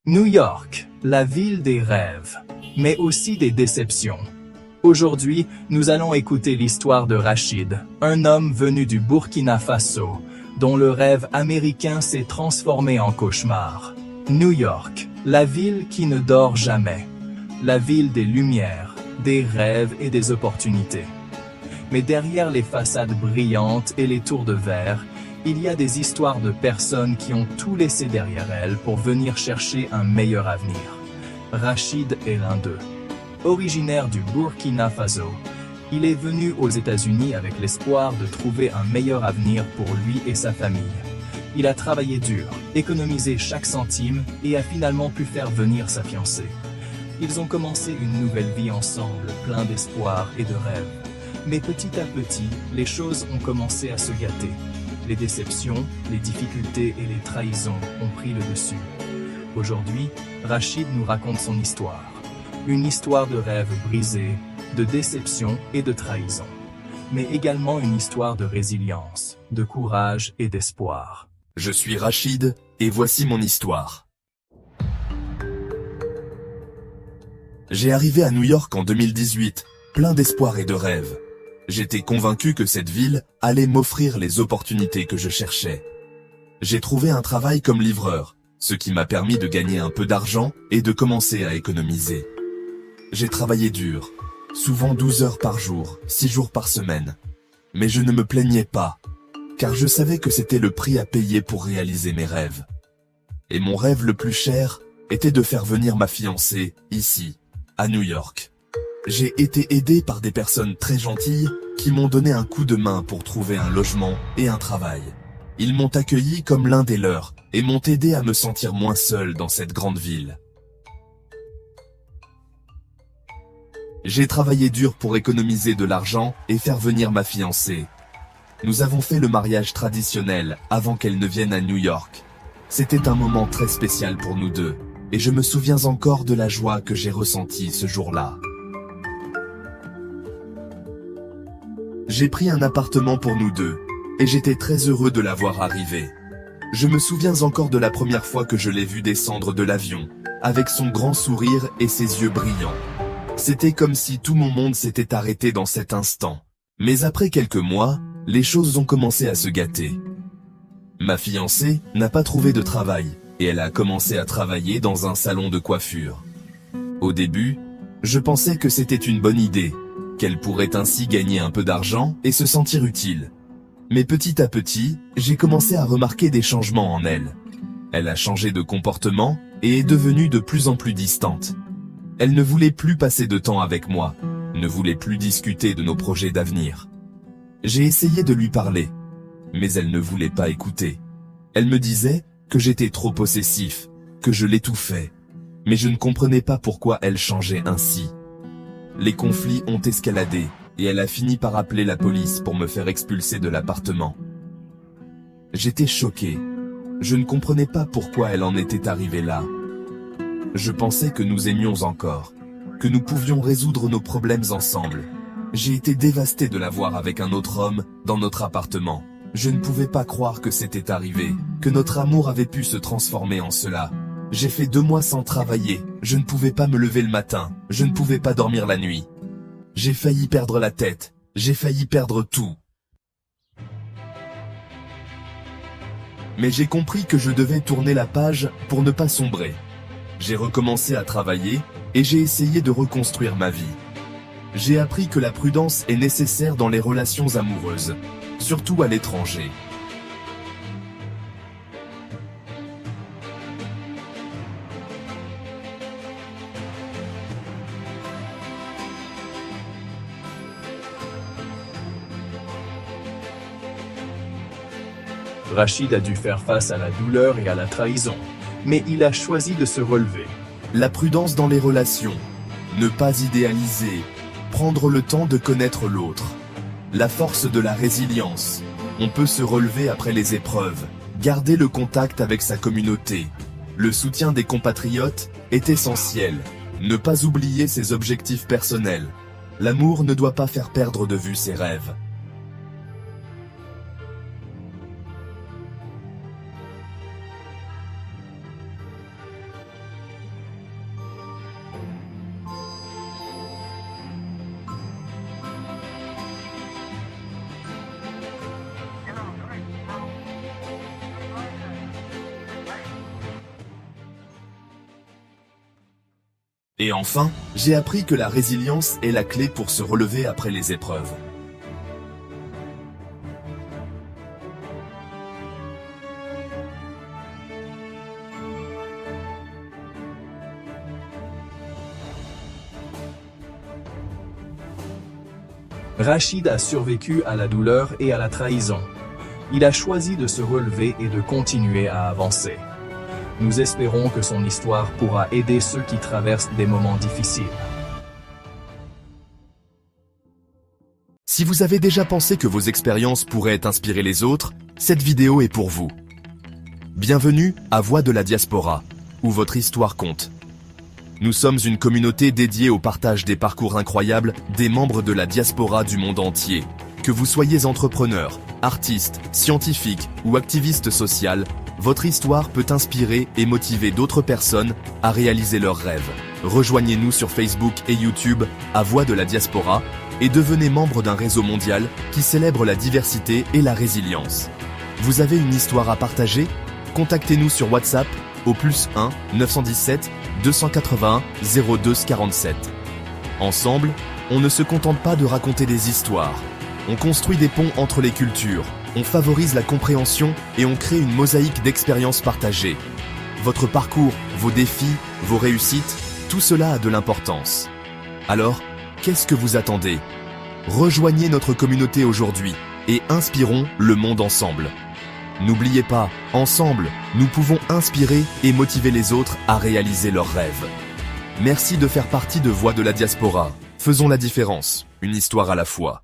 New York, la ville des rêves, mais aussi des déceptions. Aujourd'hui, nous allons écouter l'histoire de Rachid, un homme venu du Burkina Faso, dont le rêve américain s'est transformé en cauchemar. New York, la ville qui ne dort jamais. La ville des lumières, des rêves et des opportunités. Mais derrière les façades brillantes et les tours de verre, il y a des histoires de personnes qui ont tout laissé derrière elles pour venir chercher un meilleur avenir. Rachid est l'un d'eux. Originaire du Burkina Faso, il est venu aux États-Unis avec l'espoir de trouver un meilleur avenir pour lui et sa famille. Il a travaillé dur, économisé chaque centime et a finalement pu faire venir sa fiancée. Ils ont commencé une nouvelle vie ensemble, plein d'espoir et de rêves. Mais petit à petit, les choses ont commencé à se gâter. Les déceptions, les difficultés et les trahisons ont pris le dessus. Aujourd'hui, Rachid nous raconte son histoire. Une histoire de rêves brisés, de déception et de trahison. Mais également une histoire de résilience, de courage et d'espoir. Je suis Rachid, et voici mon histoire. J'ai arrivé à New York en 2018, plein d'espoir et de rêves. J'étais convaincu que cette ville allait m'offrir les opportunités que je cherchais. J'ai trouvé un travail comme livreur, ce qui m'a permis de gagner un peu d'argent et de commencer à économiser. J'ai travaillé dur, souvent 12 heures par jour, 6 jours par semaine. Mais je ne me plaignais pas, car je savais que c'était le prix à payer pour réaliser mes rêves. Et mon rêve le plus cher était de faire venir ma fiancée, ici, à New York. J'ai été aidé par des personnes très gentilles qui m'ont donné un coup de main pour trouver un logement et un travail. Ils m'ont accueilli comme l'un des leurs et m'ont aidé à me sentir moins seul dans cette grande ville. J'ai travaillé dur pour économiser de l'argent et faire venir ma fiancée. Nous avons fait le mariage traditionnel avant qu'elle ne vienne à New York. C'était un moment très spécial pour nous deux, et je me souviens encore de la joie que j'ai ressentie ce jour-là. J'ai pris un appartement pour nous deux, et j'étais très heureux de la voir arriver. Je me souviens encore de la première fois que je l'ai vue descendre de l'avion, avec son grand sourire et ses yeux brillants. C'était comme si tout mon monde s'était arrêté dans cet instant. Mais après quelques mois, les choses ont commencé à se gâter. Ma fiancée n'a pas trouvé de travail, et elle a commencé à travailler dans un salon de coiffure. Au début, je pensais que c'était une bonne idée, qu'elle pourrait ainsi gagner un peu d'argent et se sentir utile. Mais petit à petit, j'ai commencé à remarquer des changements en elle. Elle a changé de comportement et est devenue de plus en plus distante. Elle ne voulait plus passer de temps avec moi, ne voulait plus discuter de nos projets d'avenir. J'ai essayé de lui parler, mais elle ne voulait pas écouter. Elle me disait que j'étais trop possessif, que je l'étouffais, mais je ne comprenais pas pourquoi elle changeait ainsi. Les conflits ont escaladé, et elle a fini par appeler la police pour me faire expulser de l'appartement. J'étais choqué. Je ne comprenais pas pourquoi elle en était arrivée là. Je pensais que nous aimions encore, que nous pouvions résoudre nos problèmes ensemble. J'ai été dévasté de la voir avec un autre homme dans notre appartement. Je ne pouvais pas croire que c'était arrivé, que notre amour avait pu se transformer en cela. J'ai fait 2 mois sans travailler, je ne pouvais pas me lever le matin, je ne pouvais pas dormir la nuit. J'ai failli perdre la tête, j'ai failli perdre tout. Mais j'ai compris que je devais tourner la page pour ne pas sombrer. J'ai recommencé à travailler et j'ai essayé de reconstruire ma vie. J'ai appris que la prudence est nécessaire dans les relations amoureuses, surtout à l'étranger. Rachid a dû faire face à la douleur et à la trahison, mais il a choisi de se relever. La prudence dans les relations, ne pas idéaliser, prendre le temps de connaître l'autre. La force de la résilience, on peut se relever après les épreuves, garder le contact avec sa communauté. Le soutien des compatriotes est essentiel, ne pas oublier ses objectifs personnels. L'amour ne doit pas faire perdre de vue ses rêves. Et enfin, j'ai appris que la résilience est la clé pour se relever après les épreuves. Rachid a survécu à la douleur et à la trahison. Il a choisi de se relever et de continuer à avancer. Nous espérons que son histoire pourra aider ceux qui traversent des moments difficiles. Si vous avez déjà pensé que vos expériences pourraient inspirer les autres, cette vidéo est pour vous. Bienvenue à Voix de la Diaspora, où votre histoire compte. Nous sommes une communauté dédiée au partage des parcours incroyables des membres de la diaspora du monde entier. Que vous soyez entrepreneur, artiste, scientifique ou activiste social, votre histoire peut inspirer et motiver d'autres personnes à réaliser leurs rêves. Rejoignez-nous sur Facebook et YouTube à Voix de la Diaspora et devenez membre d'un réseau mondial qui célèbre la diversité et la résilience. Vous avez une histoire à partager? Contactez-nous sur WhatsApp au +1 917 281 02 47. Ensemble, on ne se contente pas de raconter des histoires. On construit des ponts entre les cultures, on favorise la compréhension et on crée une mosaïque d'expériences partagées. Votre parcours, vos défis, vos réussites, tout cela a de l'importance. Alors, qu'est-ce que vous attendez? Rejoignez notre communauté aujourd'hui et inspirons le monde ensemble. N'oubliez pas, ensemble, nous pouvons inspirer et motiver les autres à réaliser leurs rêves. Merci de faire partie de Voix de la Diaspora. Faisons la différence, une histoire à la fois.